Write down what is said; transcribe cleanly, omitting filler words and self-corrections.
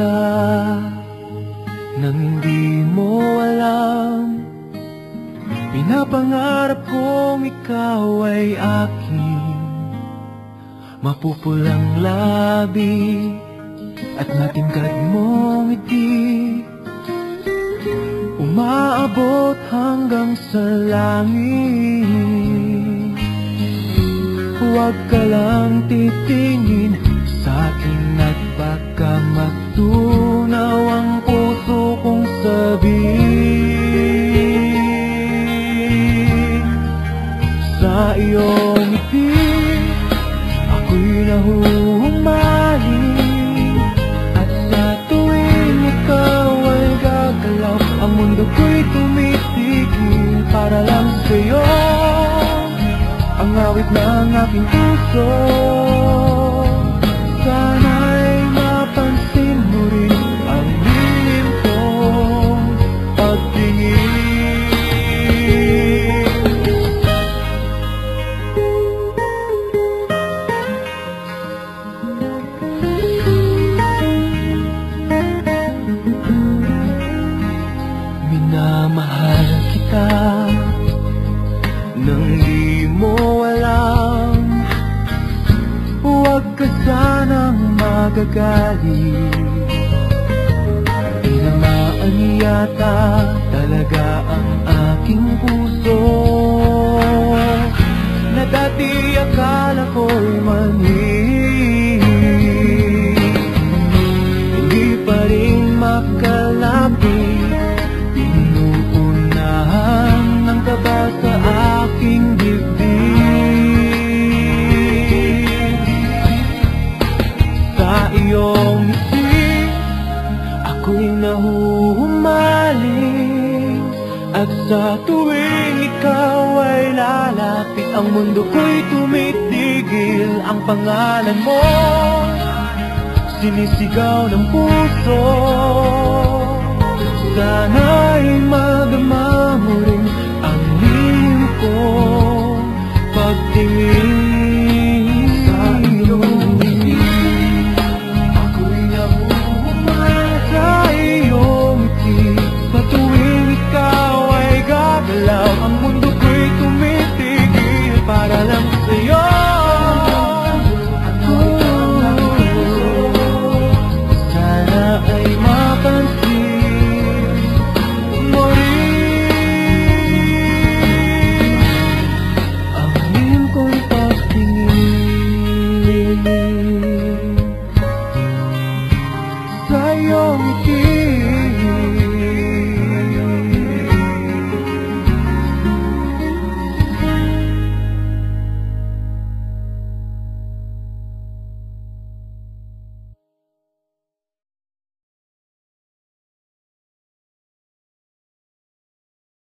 ka nang hindi mo alam. Pinapangarap kong ikaw ay aking mapupulang labi at matingkad mong ngiti, umaabot hanggang sa langit. Huwag ka lang titingin sa akin at baka matunaw ang puso kong sabik. Sa iyong ngiti ako'y nahuhumaling, at sa tuwing ikaw ay gagalaw, ang mundo ko'y tumitigil para lang sa'yo. Ang awit ng aking puso, sana'y mapansin mo rin ang lihim kong pagtingin. Minamahal kita nang di mo alam. Huwag ka sanang magagalit, di naman yata talaga ang aking puso, na dati akala ko'y mali. Hindi pa rin makalapit, inuunahan ng kaba sa aking dibdib. Sa iyong ngiti ako'y nahuhumaling, at sa tuwing ikaw ay lalapit, ang mundo ko'y tumitigil. Ang pangalan mo sinisigaw ng puso